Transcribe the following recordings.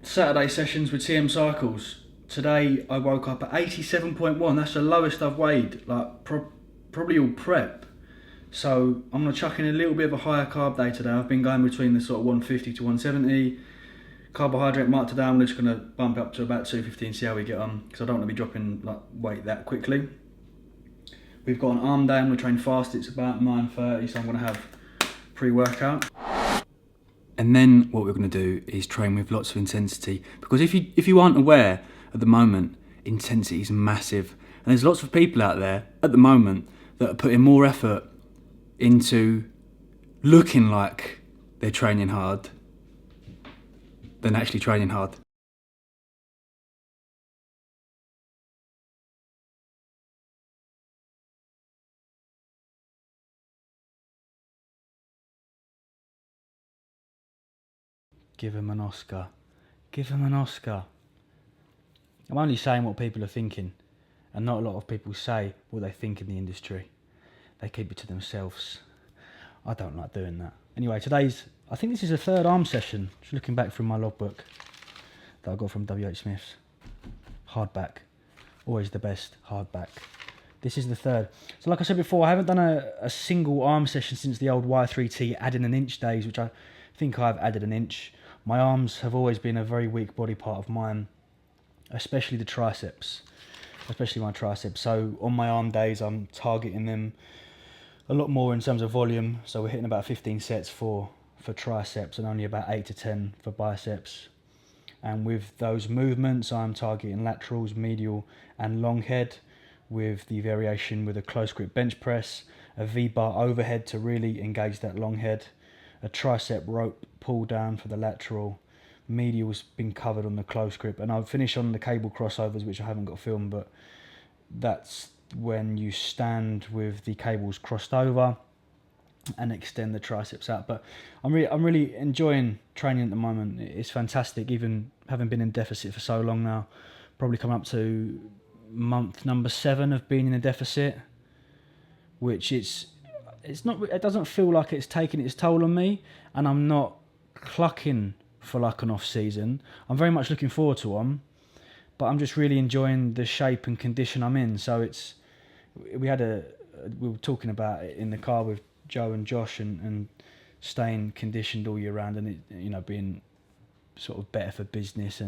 Saturday sessions with TM Cycles. Today I woke up at 87.1. That's the lowest I've weighed, like probably all prep. So I'm going to chuck in a little bit of a higher carb day today. I've been going between the sort of 150 to 170. Carbohydrate mark today, I'm just going to bump up to about 250 and see how we get on, because I don't want to be dropping like weight that quickly. We've got an arm day. I'm going to train fast. It's about 9:30, so I'm going to have pre-workout. And then what we're going to do is train with lots of intensity, because if you aren't aware at the moment, intensity is massive, and there's lots of people out there at the moment that are putting more effort into looking like they're training hard than actually training hard. Give him an Oscar. Give him an Oscar. I'm only saying what people are thinking, and not a lot of people say what they think in the industry. They keep it to themselves. I don't like doing that. Anyway, I think this is the third arm session. Just looking back through my logbook that I got from WH Smith's. Hardback. Always the best, hardback. This is the third. So like I said before, I haven't done a single arm session since the old Y3T adding an inch days, which I think I've added an inch. My arms have always been a very weak body part of mine, especially the triceps, especially my triceps. So on my arm days, I'm targeting them a lot more in terms of volume. So we're hitting about 15 sets for triceps and only about 8 to 10 for biceps. And with those movements, I'm targeting laterals, medial and long head, with the variation with a close grip bench press, a V-bar overhead to really engage that long head, a tricep rope pull down for the lateral, medial's been covered on the close grip, and I'll finish on the cable crossovers, which I haven't got filmed, but that's when you stand with the cables crossed over and extend the triceps out. But I'm really enjoying training at the moment. It's fantastic, even having been in deficit for so long now, probably coming up to month number 7 of being in a deficit, which it doesn't feel like it's taking its toll on me, and I'm not clucking for like an off season. I'm very much looking forward to one, but I'm just really enjoying the shape and condition I'm in. So we were talking about it in the car with Joe and Josh, and staying conditioned all year round, and it, being sort of better for business.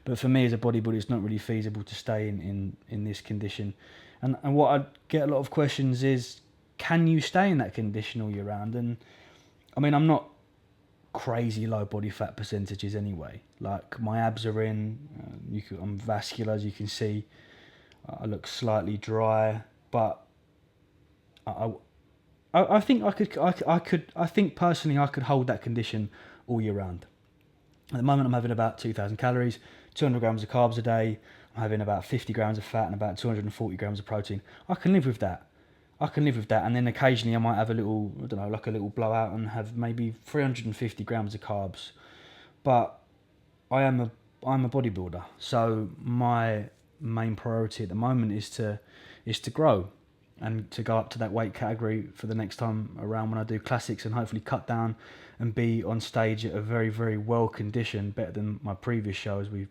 But for me as a bodybuilder, it's not really feasible to stay in this condition. And what I get a lot of questions is, can you stay in that condition all year round? And I mean, I'm not crazy low body fat percentages anyway. Like, my abs are in, I'm vascular, as you can see. I look slightly dry, but I think I think personally I could hold that condition all year round. At the moment, I'm having about 2,000 calories, 200 grams of carbs a day. I'm having about 50 grams of fat and about 240 grams of protein. I can live with that. And then occasionally I might have a little blowout and have maybe 350 grams of carbs. But I'm a bodybuilder, so my main priority at the moment is to grow and to go up to that weight category for the next time around when I do classics, and hopefully cut down and be on stage at a very, very well conditioned, better than my previous shows. We've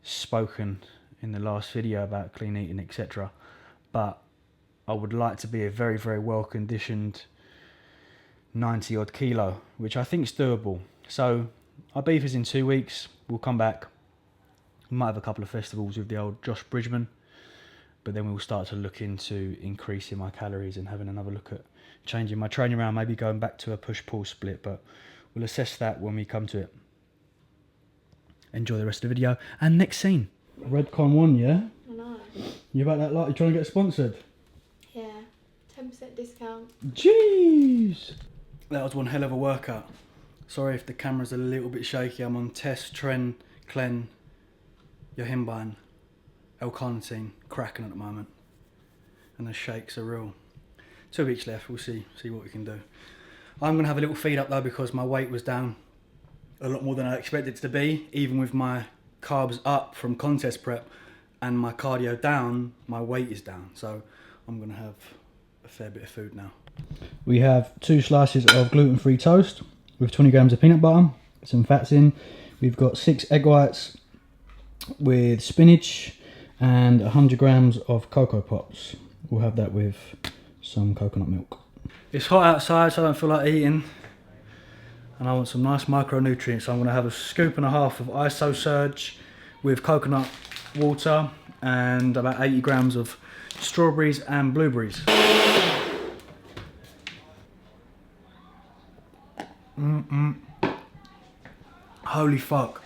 spoken in the last video about clean eating, etc. But I would like to be a very, very well conditioned 90 odd kilo, which I think is doable. So our beef is in 2 weeks. We'll come back. We might have a couple of festivals with the old Josh Bridgman, but then we'll start to look into increasing my calories and having another look at changing my training around, maybe going back to a push-pull split, but we'll assess that when we come to it. Enjoy the rest of the video. And next scene. Redcon 1, yeah? I know. You about that lot? You trying to get sponsored? Yeah. 10% discount. Jeez! That was one hell of a workout. Sorry if the camera's a little bit shaky. I'm on test, tren, clen, yohimbine, L-carnitine, cracking at the moment. And the shakes are real. 2 weeks left, we'll see what we can do. I'm going to have a little feed up though, because my weight was down a lot more than I expected it to be. Even with my carbs up from contest prep and my cardio down, my weight is down. So I'm going to have a fair bit of food now. We have 2 slices of gluten-free toast with 20 grams of peanut butter, some fats in. We've got 6 egg whites with spinach and 100 grams of Cocoa Pops. We'll have that with some coconut milk. It's hot outside, so I don't feel like eating. And I want some nice micronutrients, so I'm going to have a scoop and a half of ISO Surge with coconut water and about 80 grams of strawberries and blueberries. Holy fuck.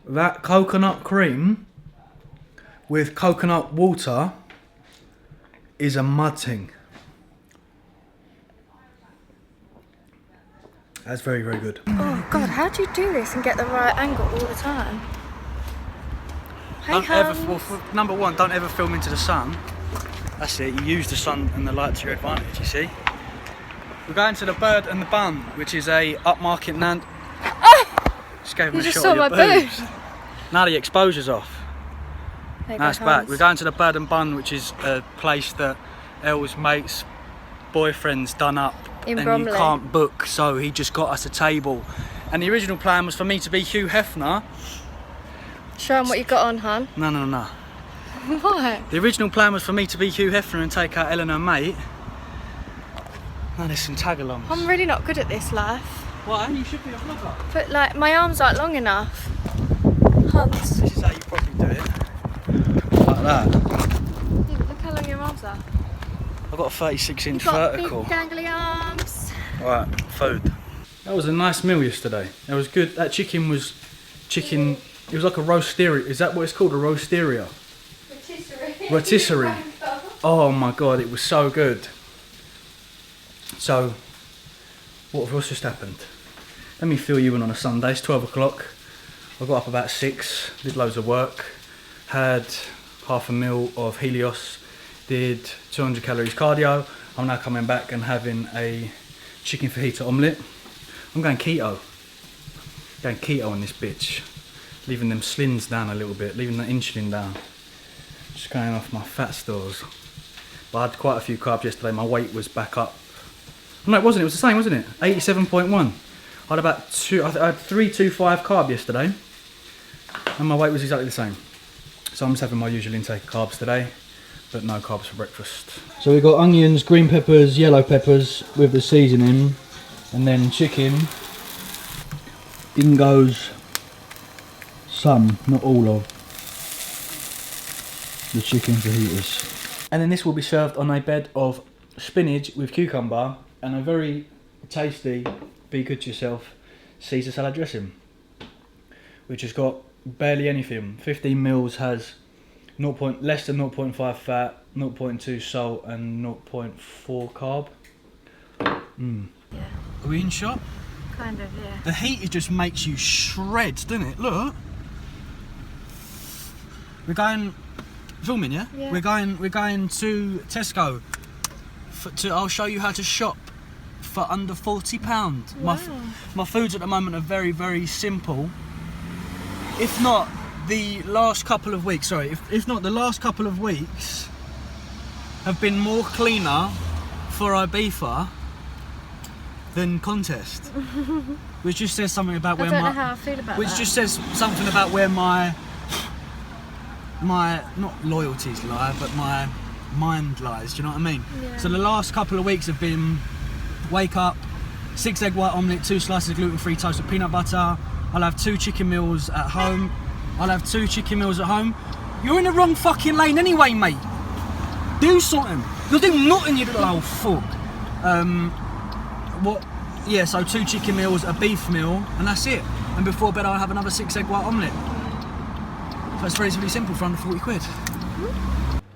That coconut cream with coconut water is a mud thing. That's very, very good. Oh God, how do you do this and get the right angle all the time? Number one, don't ever film into the sun. That's it, you use the sun and the light to your advantage, you see. We're going to the Bird and the Bun, which is a upmarket Nand. Just gave him a shot of your boobs. Now the exposure's off. Now it's back. We're going to the Bird and Bun, which is a place that Elle's mate's boyfriend's done up. In and Bromley. You can't book, so he just got us a table. And the original plan was for me to be Hugh Hefner. Show him what you got on, hun. No. What? The original plan was for me to be Hugh Hefner and take out Ellen and her mate. Now there's some tag-alongs. I'm really not good at this life. Why? You should be a vlogger. But like, my arms aren't long enough. Hunts. This is how you probably do it. Like that. Yeah, look how long your arms are. I've got a 36-inch You've got vertical. big dangly arms. Alright, food. That was a nice meal yesterday. It was good. That chicken was chicken. It was like a roasteria. Is that what it's called? A roasteria? Rotisserie. Rotisserie. Oh my god, it was so good. So, what's just happened? Let me fill you in on a Sunday. It's 12 o'clock. I got up about 6, did loads of work, had half a meal of Helios, did 200 calories cardio. I'm now coming back and having a chicken fajita omelette. I'm going keto. Going keto on this bitch. Leaving them slins down a little bit, leaving the insulin down. Just going off my fat stores. But I had quite a few carbs yesterday, my weight was back up. No, it wasn't, it was the same, wasn't it? 87.1. I had about I had 325 carb yesterday, and my weight was exactly the same. So I'm just having my usual intake of carbs today, but no carbs for breakfast. So we've got onions, green peppers, yellow peppers with the seasoning, and then chicken. In goes some, not all of, the chicken fajitas. And then this will be served on a bed of spinach with cucumber and a very tasty, be good to yourself, Caesar salad dressing, which has got barely anything. 15 mils has less than 0.5 fat, 0.2 salt and 0.4 carb. Yeah. Are we in shot? Kind of, yeah. The heat just makes you shreds, doesn't it? Look. We're going filming, yeah? Yeah. We're going to Tesco. I'll show you how to shop for under £40. Wow. My foods at the moment are very, very simple. If not the last couple of weeks, if not the last couple of weeks have been more cleaner for Ibiza than contest. Which just says something about where I don't know how I feel about which that. just says something about where my not loyalties lie, but my mind lies, do you know what I mean? Yeah. So the last couple of weeks have been wake up, 6 egg white omelette, 2 slices of gluten-free toast with peanut butter. I'll have 2 chicken meals at home. You're in the wrong fucking lane anyway, mate. Do something. You're doing nothing, you little old fuck. So 2 chicken meals, a beef meal, and that's it. And before bed I'll have another 6 egg white omelette. So it's relatively simple for under 40 quid.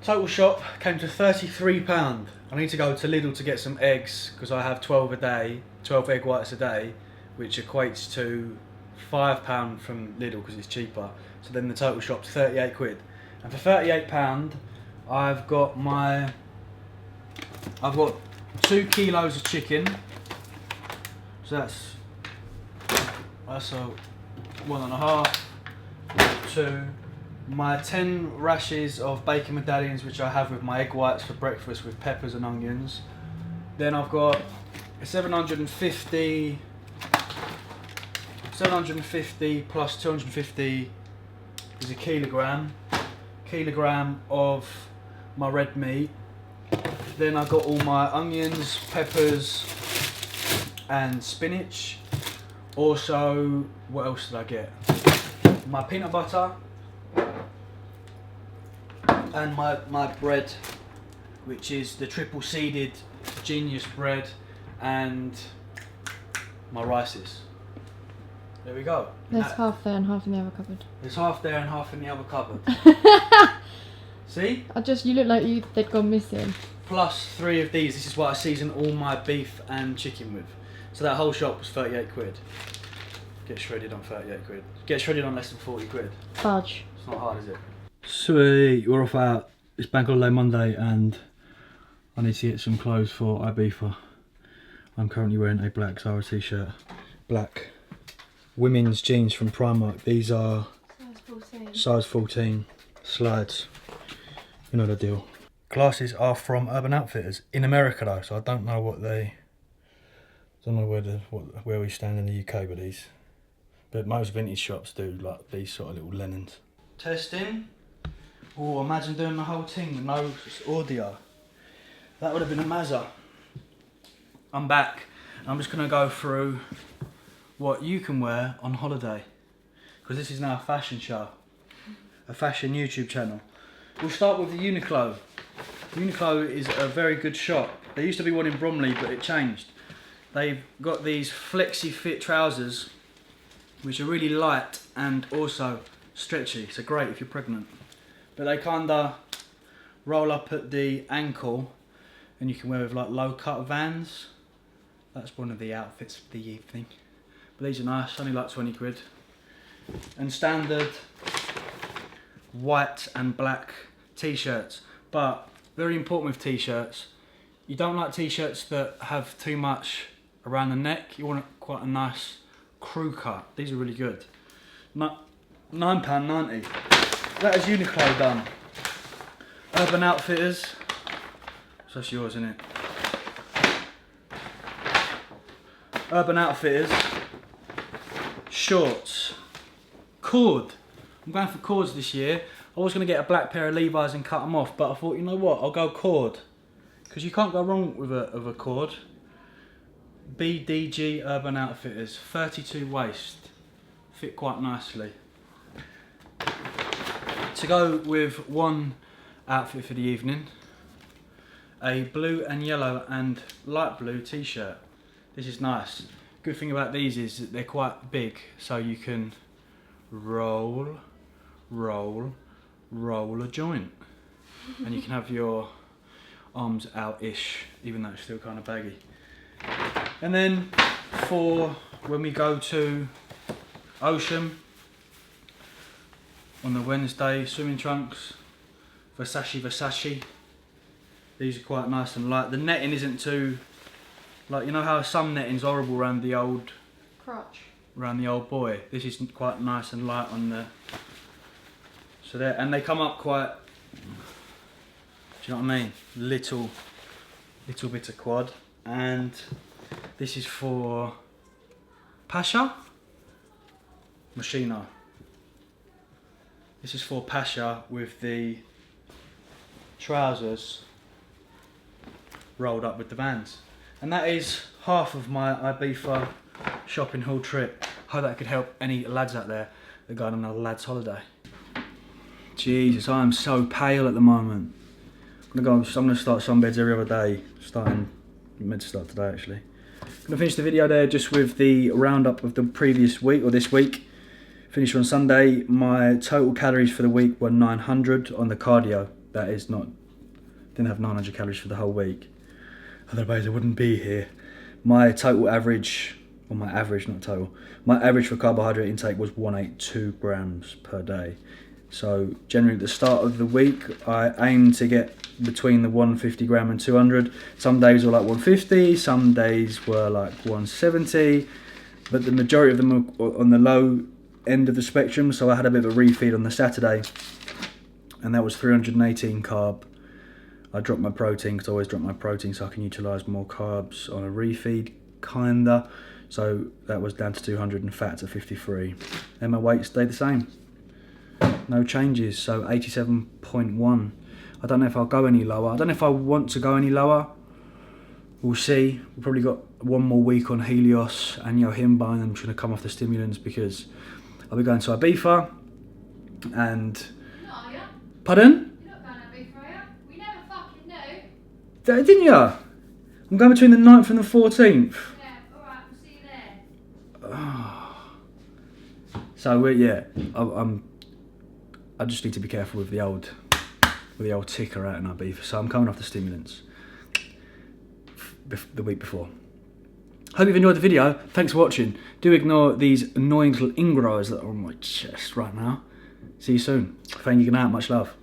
Total shop came to £33. I need to go to Lidl to get some eggs because I have 12 a day, 12 egg whites a day, which equates to £5 from Lidl because it's cheaper. So then the total shop's 38 quid. And for £38, I've got 2 kilos of chicken. So that's a 1.5, 2. My 10 rashers of bacon medallions, which I have with my egg whites for breakfast with peppers and onions. Then I've got 750 750 plus 250 is a kilogram of my red meat. Then I got all my onions, peppers and spinach. Also, what else did I get? My peanut butter and my bread, which is the triple seeded genius bread, and my rices. There we go. There's half there and half in the other cupboard. There's half there and half in the other cupboard. See? You look like they'd gone missing. Plus 3 of these. This is what I season all my beef and chicken with. So that whole shop was 38 quid. Get shredded on 38 quid. Get shredded on less than 40 quid. Fudge. It's not hard, is it? Sweet, we're off out. It's Bank Holiday Monday and I need to get some clothes for Ibiza. I'm currently wearing a black Zara t-shirt. Black women's jeans from Primark. These are size 14 slides. You know the deal. Glasses are from Urban Outfitters in America though, so I don't know where we stand in the UK with these. But most vintage shops do like these sort of little linens. Testing. Oh, imagine doing the whole thing with no audio. That would have been a mazza. I'm back. I'm just going to go through what you can wear on holiday. Because this is now a fashion show. A fashion YouTube channel. We'll start with the Uniqlo. Uniqlo is a very good shop. There used to be one in Bromley, but it changed. They've got these flexi fit trousers, which are really light and also stretchy. So great if you're pregnant. But they kinda roll up at the ankle and you can wear with like low cut Vans. That's one of the outfits for the evening. But these are nice, only like 20 quid. And standard white and black t-shirts. But very important with t-shirts, you don't like t-shirts that have too much around the neck. You want quite a nice crew cut. These are really good. £9.90. That is Uniqlo done. Urban Outfitters. So that's yours, isn't it? Urban Outfitters. Shorts. Cord. I'm going for cords this year. I was going to get a black pair of Levi's and cut them off, but I thought, you know what, I'll go cord. Because you can't go wrong with a cord. BDG Urban Outfitters. 32 waist. Fit quite nicely. To go with one outfit for the evening, a blue and yellow and light blue t-shirt. This is nice. Good thing about these is that they're quite big, so you can roll a joint. And you can have your arms out-ish, even though it's still kind of baggy. And then for when we go to Ocean, on the Wednesday, swimming trunks, Versace. These are quite nice and light. The netting isn't too, like, you know how some netting's horrible around the old crotch, around the old boy. This is quite nice and light on the. So there, and they come up quite. Do you know what I mean? Little bit of quad, and this is for Pasha Machino. This is for Pasha with the trousers rolled up with the Vans. And that is half of my Ibiza shopping haul trip. Hope that could help any lads out there that are going on a lads holiday. Jesus, I am so pale at the moment. I'm gonna start sunbeds every other day. Meant to start today actually. I'm gonna finish the video there just with the roundup of the previous week, or this week. Finished on Sunday. My total calories for the week were 900 on the cardio. That is not, didn't have 900 calories for the whole week. Otherwise I wouldn't be here. My total average, or my average, not total, my average for carbohydrate intake was 182 grams per day. So generally at the start of the week, I aim to get between the 150 gram and 200. Some days were like 150, some days were like 170, but the majority of them were on the low end of the spectrum. So I had a bit of a refeed on the Saturday, and that was 318 carb. I dropped my protein because I always drop my protein so I can utilise more carbs on a refeed, kinda. So that was down to 200 and fats at 53. And my weight stayed the same. No changes, so 87.1. I don't know if I'll go any lower. I don't know if I want to go any lower. We'll see. We've probably got one more week on Helios and Yohimba, and I'm just going to come off the stimulants because I'll be going to Ibiza. And... No, are you? Pardon? You're not going to Ibiza, are you? We never fucking knew. Didn't ya? I'm going between the 9th and the 14th. Yeah, alright, we'll see you there. So yeah, I just need to be careful with the old ticker out in Ibiza. So I'm coming off the stimulants the week before. Hope you've enjoyed the video. Thanks for watching. Do ignore these annoying little ingros that are on my chest right now. See you soon. Thank you. Good night. Much love.